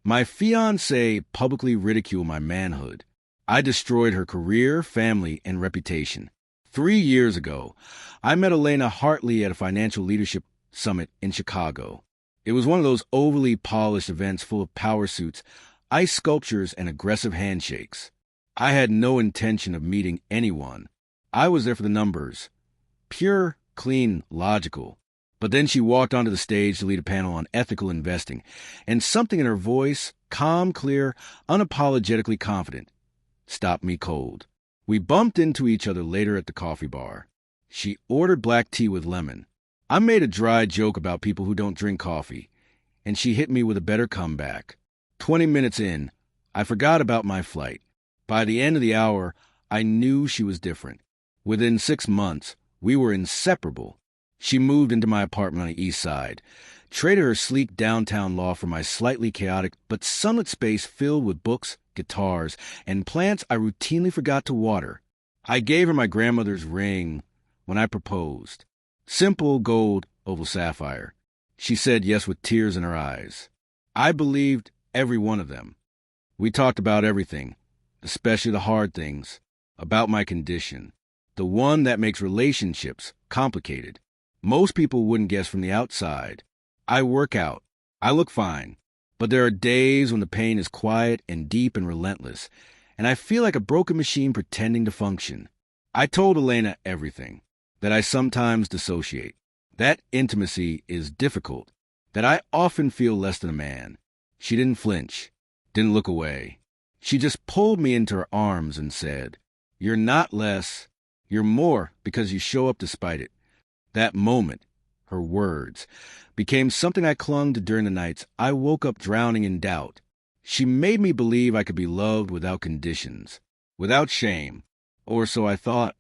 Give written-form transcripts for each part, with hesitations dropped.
My fiance publicly ridiculed my manhood. I destroyed her career, family, and reputation. 3 years ago, I met Elena Hartley at a financial leadership summit in Chicago. It was one of those overly polished events full of power suits, ice sculptures, and aggressive handshakes. I had no intention of meeting anyone. I was there for the numbers. Pure, clean, logical. But then she walked onto the stage to lead a panel on ethical investing, and something in her voice, calm, clear, unapologetically confident, stopped me cold. We bumped into each other later at the coffee bar. She ordered black tea with lemon. I made a dry joke about people who don't drink coffee, and she hit me with a better comeback. 20 minutes in, I forgot about my flight. By the end of the hour, I knew she was different. Within 6 months, we were inseparable. She moved into my apartment on the east side, traded her sleek downtown loft for my slightly chaotic but sunlit space filled with books, guitars, and plants I routinely forgot to water. I gave her my grandmother's ring when I proposed. Simple gold oval sapphire. She said yes with tears in her eyes. I believed every one of them. We talked about everything, especially the hard things, about my condition, the one that makes relationships complicated. Most people wouldn't guess from the outside. I work out. I look fine. But there are days when the pain is quiet and deep and relentless, and I feel like a broken machine pretending to function. I told Elena everything, that I sometimes dissociate, that intimacy is difficult, that I often feel less than a man. She didn't flinch, didn't look away. She just pulled me into her arms and said, "You're not less, you're more because you show up despite it." That moment, her words, became something I clung to during the nights I woke up drowning in doubt. She made me believe I could be loved without conditions, without shame, or so I thought.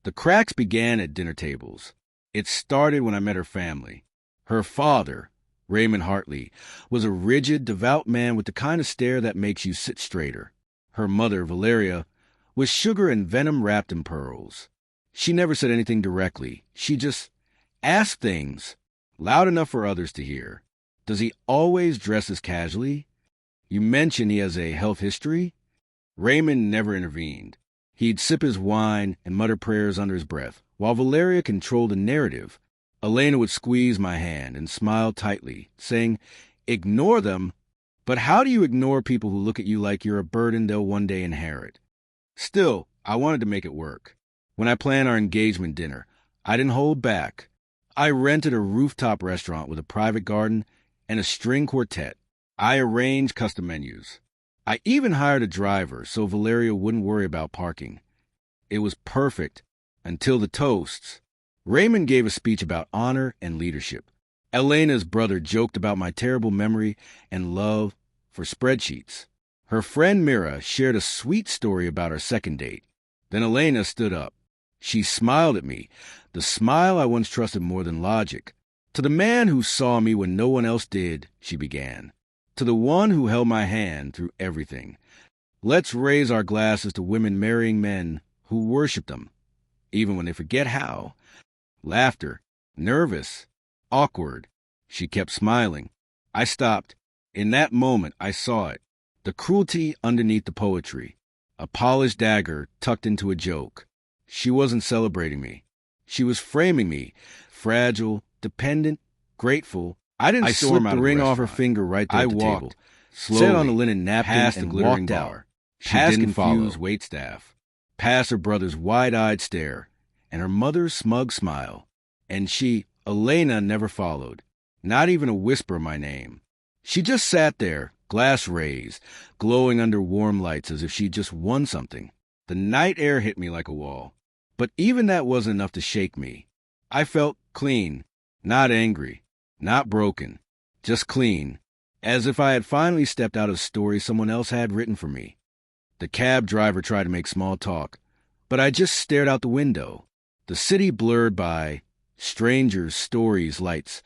The cracks began at dinner tables. It started when I met her family. Her father, Raymond Hartley, was a rigid, devout man with the kind of stare that makes you sit straighter. Her mother, Valeria, was sugar and venom wrapped in pearls. She never said anything directly. She just asked things, loud enough for others to hear. Does he always dress as casually? You mentioned he has a health history? Raymond never intervened. He'd sip his wine and mutter prayers under his breath, while Valeria controlled the narrative. Elena would squeeze my hand and smile tightly, saying, "Ignore them? But how do you ignore people who look at you like you're a burden they'll one day inherit?" Still, I wanted to make it work. When I planned our engagement dinner, I didn't hold back. I rented a rooftop restaurant with a private garden and a string quartet. I arranged custom menus. I even hired a driver so Valeria wouldn't worry about parking. It was perfect until the toasts. Raymond gave a speech about honor and leadership. Elena's brother joked about my terrible memory and love for spreadsheets. Her friend Mira shared a sweet story about our second date. Then Elena stood up. She smiled at me, the smile I once trusted more than logic. "To the man who saw me when no one else did," she began. "To the one who held my hand through everything. Let's raise our glasses to women marrying men who worship them, even when they forget how." Laughter. Nervous. Awkward. She kept smiling. I stopped. In that moment, I saw it. The cruelty underneath the poetry. A polished dagger tucked into a joke. She wasn't celebrating me. She was framing me. Fragile, dependent, grateful. I didn't storm out the ring off her finger right there at the table. Slowly, sat on the linen napkin past and glittering bar. Past confused waitstaff. Past her brother's wide-eyed stare. And her mother's smug smile. And she, Elena, never followed. Not even a whisper of my name. She just sat there, glass raised, glowing under warm lights as if she'd just won something. The night air hit me like a wall. But even that wasn't enough to shake me. I felt clean, not angry, not broken, just clean, as if I had finally stepped out of a story someone else had written for me. The cab driver tried to make small talk, but I just stared out the window. The city blurred by, strangers, stories, lights,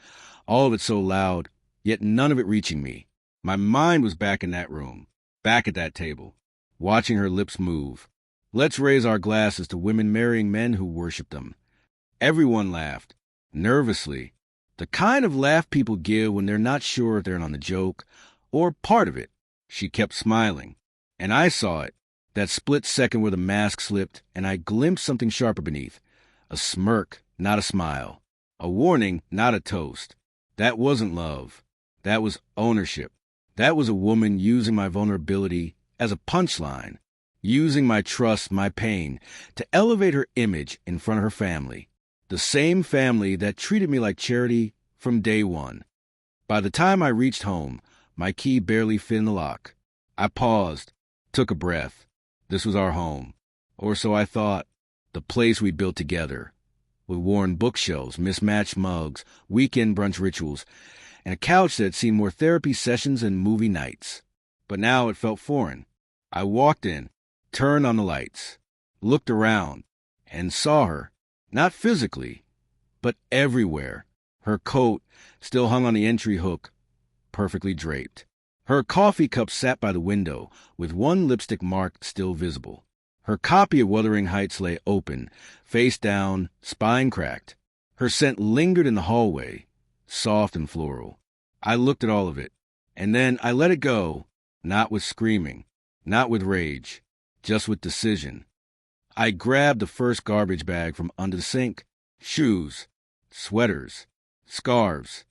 all of it so loud, yet none of it reaching me. My mind was back in that room, back at that table, watching her lips move. Let's raise our glasses to women marrying men who worship them. Everyone laughed, nervously, the kind of laugh people give when they're not sure if they're in on the joke or part of it. She kept smiling, and I saw it, that split second where the mask slipped and I glimpsed something sharper beneath. A smirk, not a smile. A warning, not a toast. That wasn't love. That was ownership. That was a woman using my vulnerability as a punchline, using my trust, my pain, to elevate her image in front of her family. The same family that treated me like charity from day one. By the time I reached home, my key barely fit in the lock. I paused, took a breath. This was our home. Or so I thought. The place we built together. With worn bookshelves, mismatched mugs, weekend brunch rituals, and a couch that had seen more therapy sessions and movie nights. But now it felt foreign. I walked in, turned on the lights, looked around, and saw her, not physically, but everywhere. Her coat still hung on the entry hook, perfectly draped. Her coffee cup sat by the window, with one lipstick mark still visible. Her copy of Wuthering Heights lay open, face down, spine cracked. Her scent lingered in the hallway, soft and floral. I looked at all of it, and then I let it go, not with screaming, not with rage, just with decision. I grabbed the first garbage bag from under the sink. Shoes, sweaters, scarves,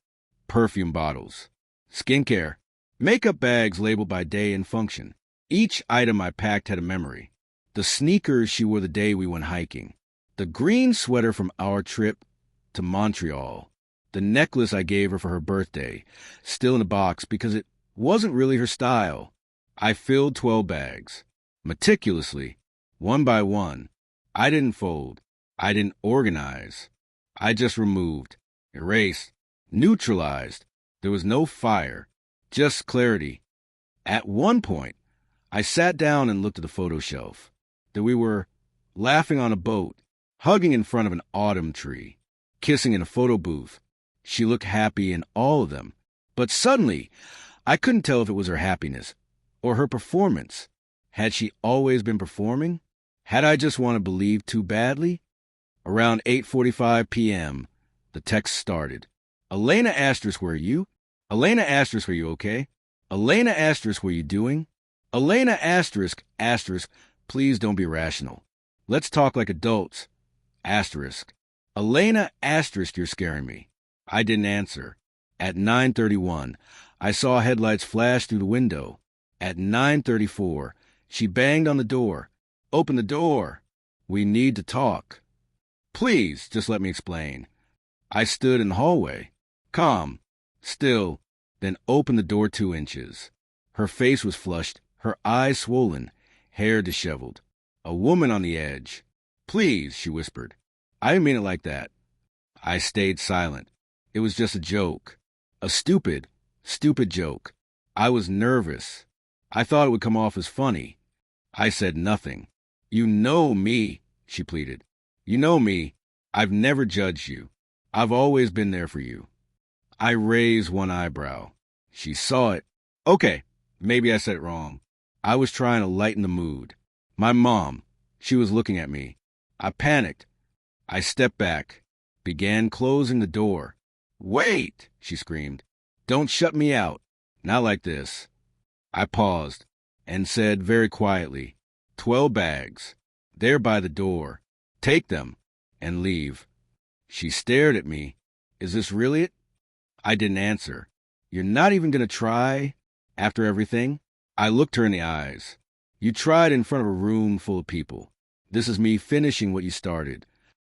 perfume bottles, skincare, makeup bags labeled by day and function. Each item I packed had a memory. The sneakers she wore the day we went hiking. The green sweater from our trip to Montreal. The necklace I gave her for her birthday, still in a box because it wasn't really her style. I filled 12 bags, meticulously, one by one. I didn't fold. I didn't organize. I just removed, erased, neutralized. There was no fire, just clarity. At one point, I sat down and looked at the photo shelf. That we were laughing on a boat, hugging in front of an autumn tree, kissing in a photo booth. She looked happy in all of them. But suddenly, I couldn't tell if it was her happiness or her performance. Had she always been performing? Had I just wanted to believe too badly? Around 8:45 p.m., the text started. Elena asterisk, where are you? Elena asterisk, are you okay? Elena asterisk, what are you doing? Elena asterisk, please don't be irrational. Let's talk like adults. Asterisk. Elena asterisk, you're scaring me. I didn't answer. At 9:31, I saw headlights flash through the window. At 9:34, she banged on the door. Open the door. We need to talk. Please, just let me explain. I stood in the hallway, calm, still, then opened the door 2 inches. Her face was flushed, her eyes swollen, hair disheveled. A woman on the edge. Please, she whispered. I didn't mean it like that. I stayed silent. It was just a joke. A stupid joke. I was nervous. I thought it would come off as funny. I said nothing. You know me, she pleaded. You know me. I've never judged you. I've always been there for you. I raised one eyebrow. She saw it. Okay, maybe I said it wrong. I was trying to lighten the mood. My mom, she was looking at me. I panicked. I stepped back, began closing the door. Wait, she screamed. Don't shut me out. Not like this. I paused and said very quietly, 12 bags. They're by the door. Take them and leave. She stared at me. Is this really it? I didn't answer. You're not even going to try after everything? I looked her in the eyes. You tried in front of a room full of people. This is me finishing what you started.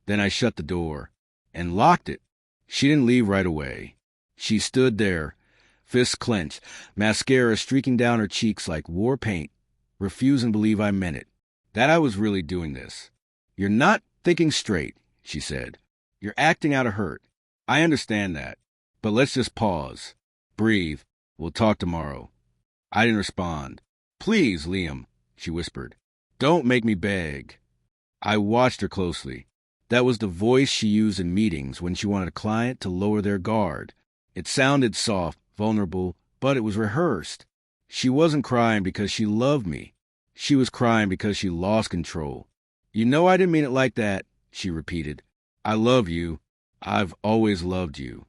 Then I shut the door and locked it. She didn't leave right away. She stood there, fists clenched, mascara streaking down her cheeks like war paint, refusing to believe I meant it, that I was really doing this. You're not thinking straight, she said. You're acting out of hurt. I understand that. But let's just pause. Breathe. We'll talk tomorrow. I didn't respond. Please, Liam, she whispered. Don't make me beg. I watched her closely. That was the voice she used in meetings when she wanted a client to lower their guard. It sounded soft, vulnerable, but it was rehearsed. She wasn't crying because she loved me. She was crying because she lost control. You know I didn't mean it like that, she repeated. I love you. I've always loved you.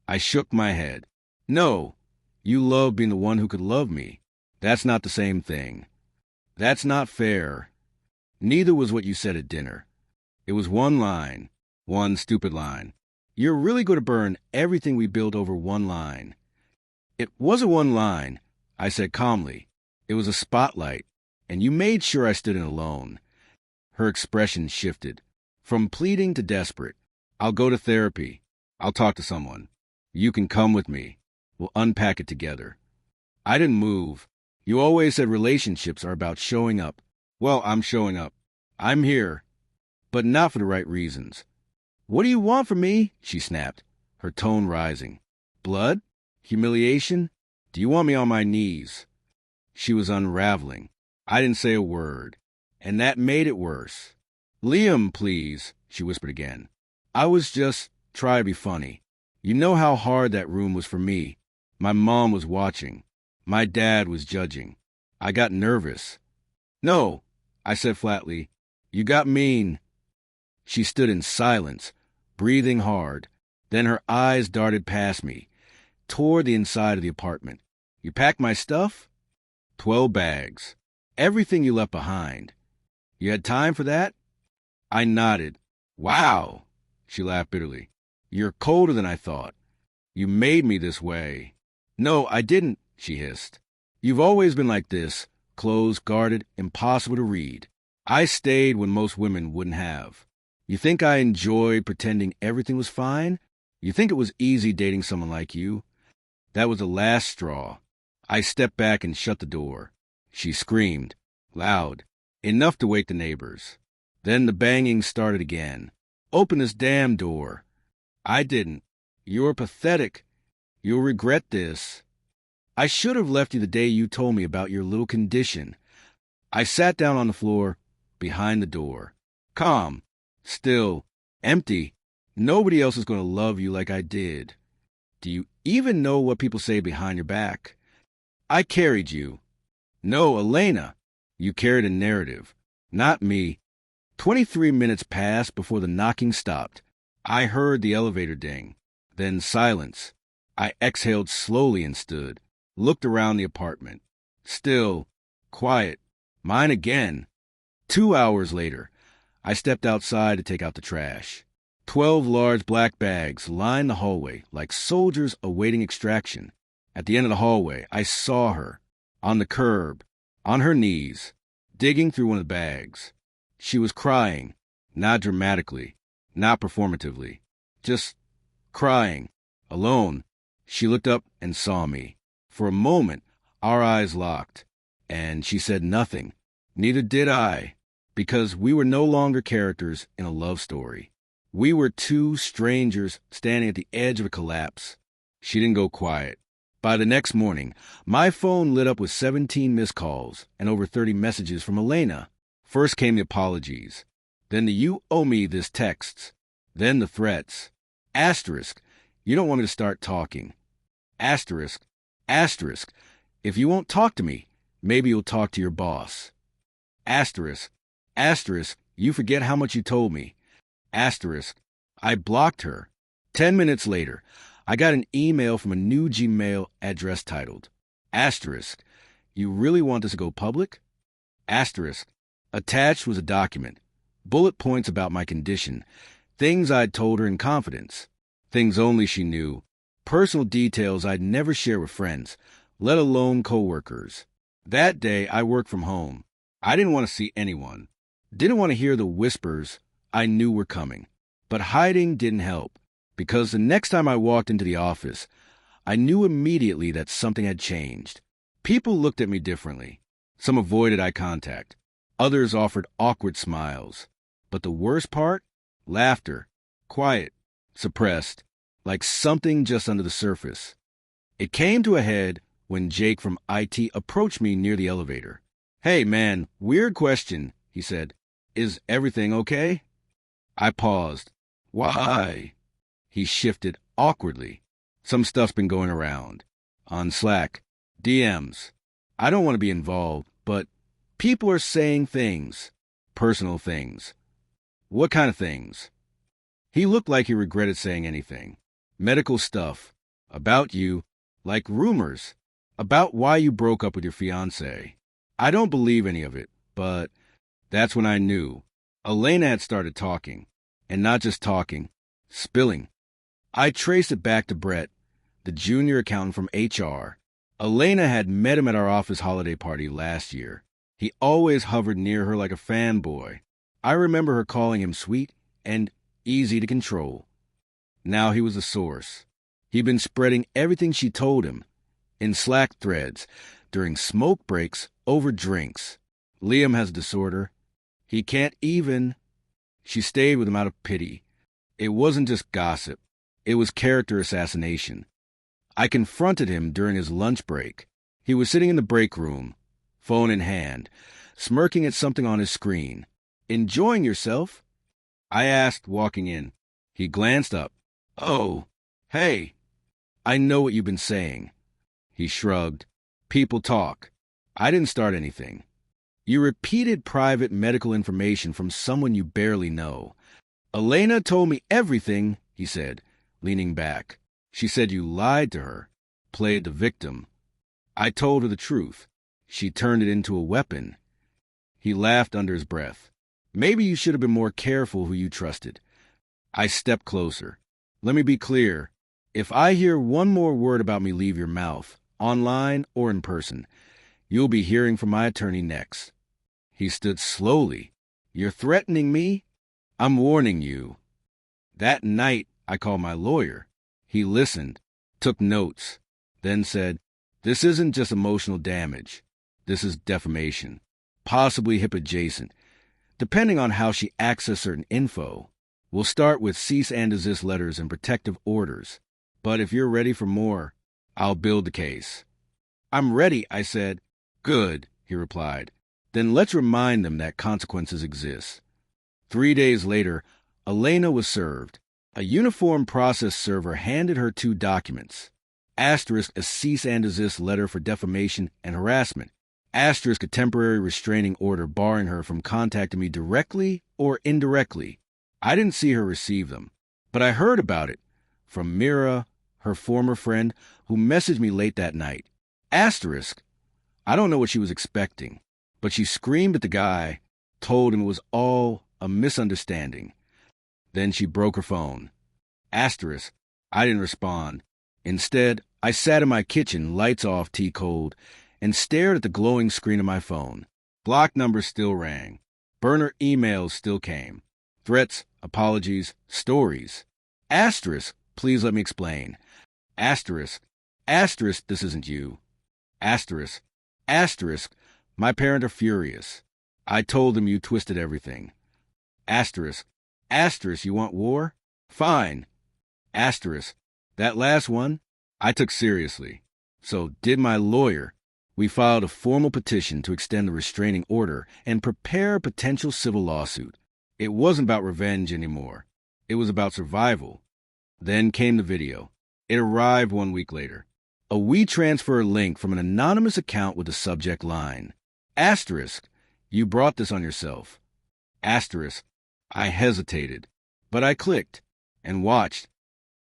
I shook my head. No, You love being the one who could love me. That's not the same thing. That's not fair. Neither was what you said at dinner. It was one line, one stupid line. You're really going to burn everything we built over one line. It wasn't one line, I said calmly. It was a spotlight, and you made sure I stood in alone. Her expression shifted, from pleading to desperate. I'll go to therapy. I'll talk to someone. You can come with me. We'll unpack it together. I didn't move. You always said relationships are about showing up. Well, I'm showing up. I'm here, but not for the right reasons. What do you want from me? She snapped, her tone rising. Blood? Humiliation? Do you want me on my knees? She was unraveling. I didn't say a word, and that made it worse. Liam, please, she whispered again. I was just trying to be funny. You know how hard that room was for me. My mom was watching. My dad was judging. I got nervous. No, I said flatly. You got mean. She stood in silence, breathing hard. Then her eyes darted past me, toward the inside of the apartment. You packed my stuff? 12 bags. Everything you left behind. You had time for that? I nodded. Wow, she laughed bitterly. You're colder than I thought. You made me this way. No, I didn't, she hissed. You've always been like this, closed, guarded, impossible to read. I stayed when most women wouldn't have. You think I enjoyed pretending everything was fine? You think it was easy dating someone like you? That was the last straw. I stepped back and shut the door. She screamed, loud, enough to wake the neighbors. Then the banging started again. Open this damn door. I didn't. You're pathetic. You'll regret this. I should have left you the day you told me about your little condition. I sat down on the floor behind the door. Calm, still, empty. Nobody else is going to love you like I did. Do you even know what people say behind your back? I carried you. No, Elena. You carried a narrative. Not me. 23 minutes passed before the knocking stopped. I heard the elevator ding. Then silence. I exhaled slowly and stood. Looked around the apartment. Still. Quiet. Mine again. 2 hours later, I stepped outside to take out the trash. 12 large black bags lined the hallway like soldiers awaiting extraction. At the end of the hallway, I saw her, on the curb, on her knees, digging through one of the bags. She was crying, not dramatically, not performatively, just crying, alone. She looked up and saw me. For a moment, our eyes locked, and she said nothing. Neither did I, because we were no longer characters in a love story. We were two strangers standing at the edge of a collapse. She didn't go quiet. By the next morning, my phone lit up with 17 missed calls and over 30 messages from Elena. First came the apologies, then the "you owe me this" texts, then the threats. Asterisk, you don't want me to start talking. Asterisk, asterisk, if you won't talk to me, maybe you'll talk to your boss. Asterisk, asterisk, you forget how much you told me. Asterisk, I blocked her. 10 minutes later, I got an email from a new Gmail address titled, asterisk, you really want this to go public? Asterisk, attached was a document, bullet points about my condition, things I'd told her in confidence, things only she knew, personal details I'd never share with friends, let alone coworkers. That day, I worked from home. I didn't want to see anyone, didn't want to hear the whispers I knew were coming, but hiding didn't help. Because the next time I walked into the office, I knew immediately that something had changed. People looked at me differently. Some avoided eye contact. Others offered awkward smiles. But the worst part? Laughter. Quiet. Suppressed. Like something just under the surface. It came to a head when Jake from IT approached me near the elevator. Hey, man, weird question, he said. Is everything okay? I paused. Why? He shifted awkwardly. Some stuff's been going around. On Slack. DMs. I don't want to be involved, but people are saying things. Personal things. What kind of things? He looked like he regretted saying anything. Medical stuff. About you. like rumors about why you broke up with your fiance. I don't believe any of it, but that's when I knew. Elena had started talking, and not just talking, spilling. I traced it back to Brett, the junior accountant from HR. Elena had met him at our office holiday party last year. He always hovered near her like a fanboy. I remember her calling him sweet and easy to control. Now he was the source. He'd been spreading everything she told him in Slack threads, during smoke breaks, over drinks. Liam has a disorder. He can't even. She stayed with him out of pity. It wasn't just gossip. It was character assassination. I confronted him during his lunch break. He was sitting in the break room, phone in hand, smirking at something on his screen. "Enjoying yourself?" I asked, walking in. He glanced up. "Oh, hey, I know what you've been saying." He shrugged. "People talk. I didn't start anything." "You repeated private medical information from someone you barely know." "Elena told me everything," he said, leaning back. "She said you lied to her, played the victim." "I told her the truth. She turned it into a weapon." He laughed under his breath. "Maybe you should have been more careful who you trusted." I stepped closer. "Let me be clear. If I hear one more word about me leave your mouth, online or in person, you'll be hearing from my attorney next." He stood slowly. "You're threatening me?" "I'm warning you." That night, I called my lawyer. He listened, took notes, then said, "This isn't just emotional damage. This is defamation, possibly HIP adjacent, depending on how she accessed certain info. We'll start with cease and desist letters and protective orders. But if you're ready for more, I'll build the case." "I'm ready," I said. "Good," he replied. "Then let's remind them that consequences exist." 3 days later, Elena was served. A uniformed process server handed her 2 documents. Asterisk, a cease and desist letter for defamation and harassment. Asterisk, a temporary restraining order barring her from contacting me directly or indirectly. I didn't see her receive them, but I heard about it from Mira, her former friend, who messaged me late that night. Asterisk, I don't know what she was expecting, but she screamed at the guy, told him it was all a misunderstanding. Then she broke her phone. Asterisk, I didn't respond. Instead, I sat in my kitchen, lights off, tea cold, and stared at the glowing screen of my phone. Blocked numbers still rang. Burner emails still came. Threats, apologies, stories. Asterisk, please let me explain. Asterisk, asterisk, this isn't you. Asterisk, asterisk, my parents are furious. I told them you twisted everything. Asterisk, asterisk, you want war? Fine. Asterisk, that last one, I took seriously. So did my lawyer. We filed a formal petition to extend the restraining order and prepare a potential civil lawsuit. It wasn't about revenge anymore. It was about survival. Then came the video. It arrived 1 week later. A WeTransfer link from an anonymous account with the subject line. Asterisk, you brought this on yourself. Asterisk, I hesitated, but I clicked and watched.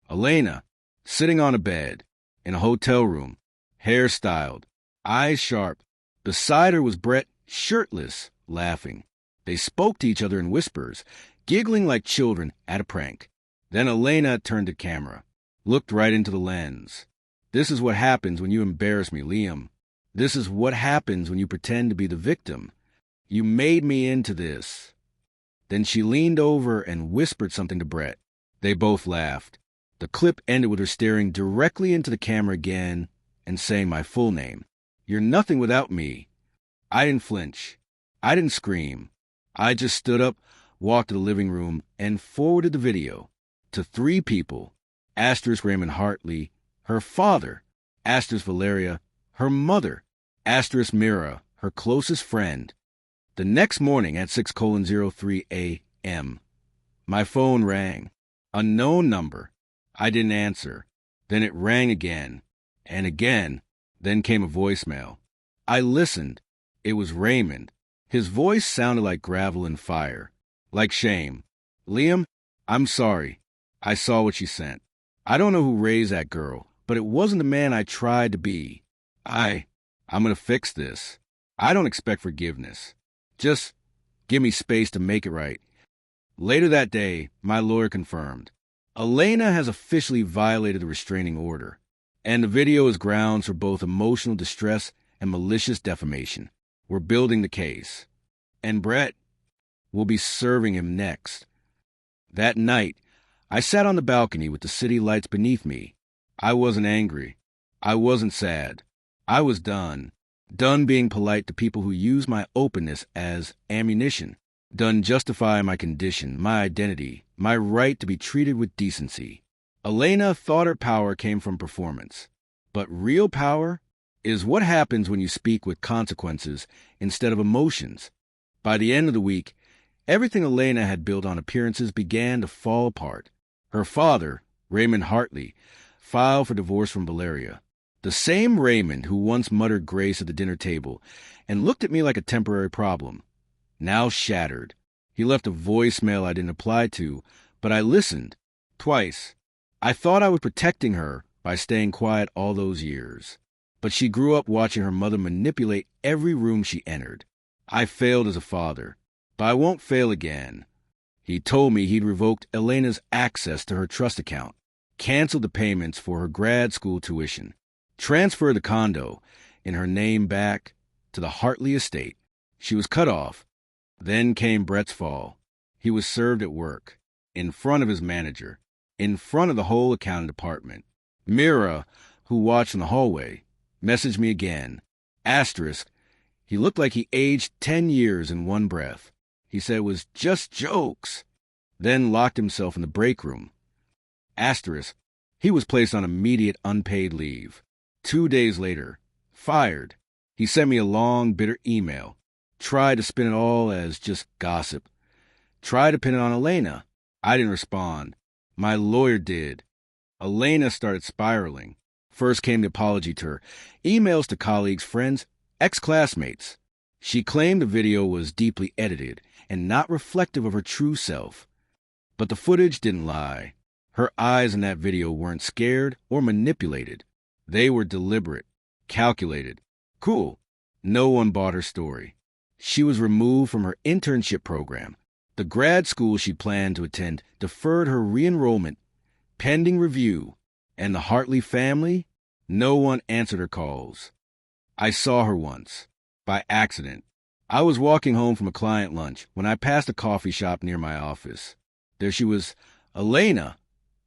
Elena, sitting on a bed, in a hotel room, hair styled, eyes sharp. Beside her was Brett, shirtless, laughing. They spoke to each other in whispers, giggling like children at a prank. Then Elena turned to camera, looked right into the lens. "This is what happens when you embarrass me, Liam. This is what happens when you pretend to be the victim. You made me into this." Then she leaned over and whispered something to Brett. They both laughed. The clip ended with her staring directly into the camera again and saying my full name. "You're nothing without me." I didn't flinch. I didn't scream. I just stood up, walked to the living room, and forwarded the video to 3 people. Asterisk Raymond Hartley, her father. Asterisk Valeria, her mother. Asterisk Mira, her closest friend. The next morning at 6:03 a.m., my phone rang. Unknown number. I didn't answer. Then it rang again, and again. Then came a voicemail. I listened. It was Raymond. His voice sounded like gravel and fire, like shame. "Liam, I'm sorry. I saw what you sent. I don't know who raised that girl, but it wasn't the man I tried to be. I'm gonna fix this. I don't expect forgiveness. Just give me space to make it right. Later that day, my lawyer confirmed. Elena has officially violated the restraining order, and the video is grounds for both emotional distress and malicious defamation. We're building the case. And Brett will be serving him next. That night, I sat on the balcony with the city lights beneath me. I wasn't angry. I wasn't sad. I was done. Done being polite to people who use my openness as ammunition. Done justifying my condition, my identity, my right to be treated with decency. Elena thought her power came from performance. But real power is what happens when you speak with consequences instead of emotions. By the end of the week, everything Elena had built on appearances began to fall apart. Her father, Raymond Hartley, filed for divorce from Valeria. The same Raymond who once muttered grace at the dinner table and looked at me like a temporary problem. Now shattered. He left a voicemail I didn't reply to, but I listened. Twice. I thought I was protecting her by staying quiet all those years. But she grew up watching her mother manipulate every room she entered. I failed as a father, but I won't fail again. He told me he'd revoked Elena's access to her trust account, canceled the payments for her grad school tuition, transferred the condo in her name back to the Hartley estate. She was cut off. Then came Brett's fall. He was served at work, in front of his manager, in front of the whole accounting department. Mira, who watched in the hallway, messaged me again. Asterisk, he looked like he aged 10 years in one breath. He said it was just jokes. Then locked himself in the break room. Asterisk, he was placed on immediate unpaid leave. 2 days later, fired. He sent me a long, bitter email. Tried to spin it all as just gossip. Tried to pin it on Elena. I didn't respond. My lawyer did. Elena started spiraling. First came the apology tour, emails to colleagues, friends, ex-classmates. She claimed the video was deeply edited and not reflective of her true self. But the footage didn't lie. Her eyes in that video weren't scared or manipulated. They were deliberate, calculated. Cool. No one bought her story. She was removed from her internship program. The grad school she planned to attend deferred her re-enrollment, pending review. And the Hartley family? No one answered her calls. I saw her once, by accident. I was walking home from a client lunch when I passed a coffee shop near my office. There she was, Elena,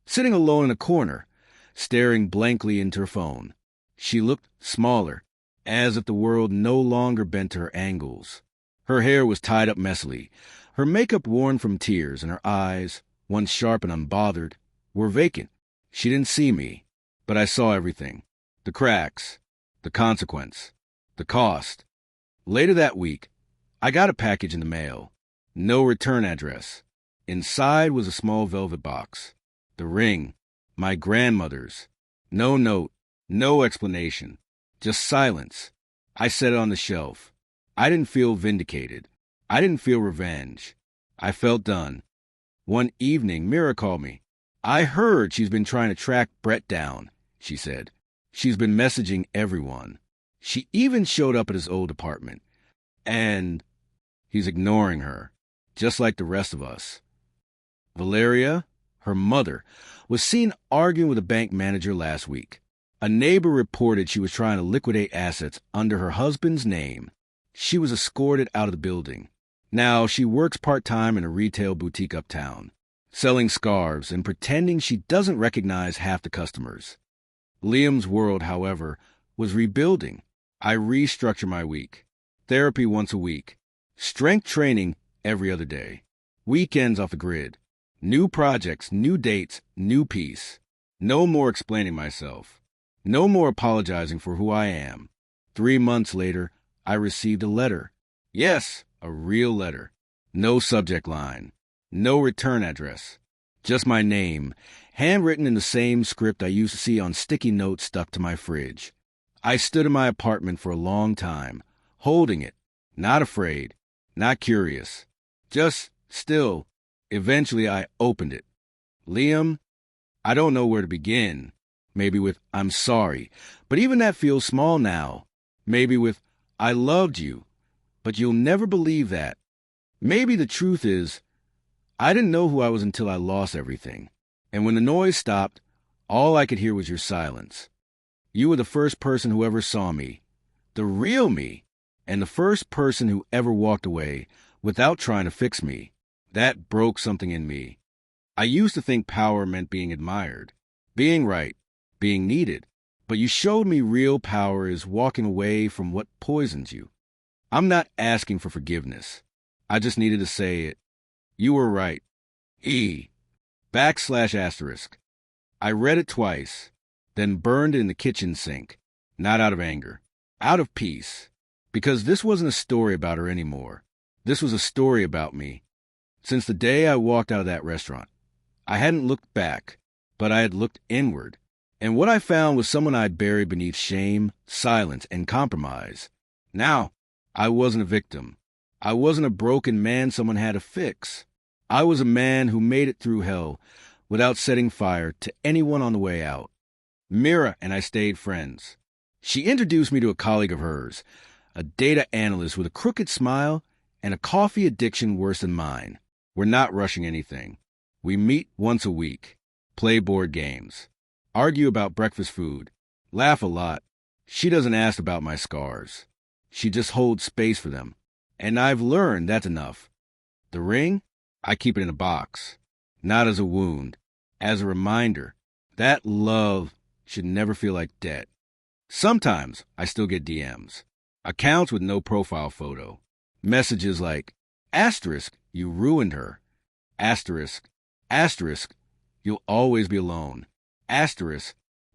sitting alone in a corner, staring blankly into her phone. She looked smaller, as if the world no longer bent to her angles. Her hair was tied up messily, her makeup worn from tears, and her eyes, once sharp and unbothered, were vacant. She didn't see me, but I saw everything. The cracks, the consequence, the cost. Later that week, I got a package in the mail. No return address. Inside was a small velvet box. The ring, my grandmother's. No note, no explanation, just silence. I set it on the shelf. I didn't feel vindicated. I didn't feel revenge. I felt done. One evening, Mira called me. I heard she's been trying to track Brett down, she said. She's been messaging everyone. She even showed up at his old apartment. And he's ignoring her, just like the rest of us. Valeria, her mother, was seen arguing with a bank manager last week. A neighbor reported she was trying to liquidate assets under her husband's name. She was escorted out of the building. Now she works part-time in a retail boutique uptown, selling scarves and pretending she doesn't recognize half the customers. Liam's world, however, was rebuilding. I restructure my week. Therapy once a week. Strength training every other day. Weekends off the grid. New projects, new dates, new peace. No more explaining myself. No more apologizing for who I am. 3 months later, I received a letter. Yes, a real letter. No subject line. No return address. Just my name, handwritten in the same script I used to see on sticky notes stuck to my fridge. I stood in my apartment for a long time, holding it, not afraid, not curious, just still. Eventually, I opened it. Liam, I don't know where to begin, maybe with "I'm sorry, but even that feels small now," maybe with "I loved you, but you'll never believe that." Maybe the truth is, I didn't know who I was until I lost everything. And when the noise stopped, all I could hear was your silence. You were the first person who ever saw me, the real me, and the first person who ever walked away without trying to fix me. That broke something in me. I used to think power meant being admired, being right, being needed. But you showed me real power is walking away from what poisons you. I'm not asking for forgiveness. I just needed to say it. You were right. /*. I read it twice, then burned it in the kitchen sink, not out of anger, out of peace. Because this wasn't a story about her anymore. This was a story about me. Since the day I walked out of that restaurant, I hadn't looked back, but I had looked inward. And what I found was someone I'd buried beneath shame, silence, and compromise. Now, I wasn't a victim. I wasn't a broken man someone had to fix. I was a man who made it through hell without setting fire to anyone on the way out. Mira and I stayed friends. She introduced me to a colleague of hers, a data analyst with a crooked smile and a coffee addiction worse than mine. We're not rushing anything. We meet once a week, play board games, argue about breakfast food, laugh a lot. She doesn't ask about my scars. She just holds space for them. And I've learned that's enough. The ring? I keep it in a box. Not as a wound. As a reminder. That love should never feel like debt. Sometimes I still get DMs. Accounts with no profile photo. Messages like, *, you ruined her. *, you'll always be alone. *,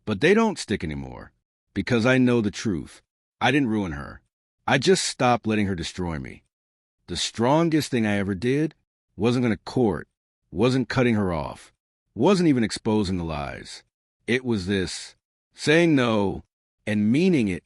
but they don't stick anymore. Because I know the truth. I didn't ruin her. I just stopped letting her destroy me. The strongest thing I ever did wasn't going to court, wasn't cutting her off, wasn't even exposing the lies. It was this, saying no and meaning it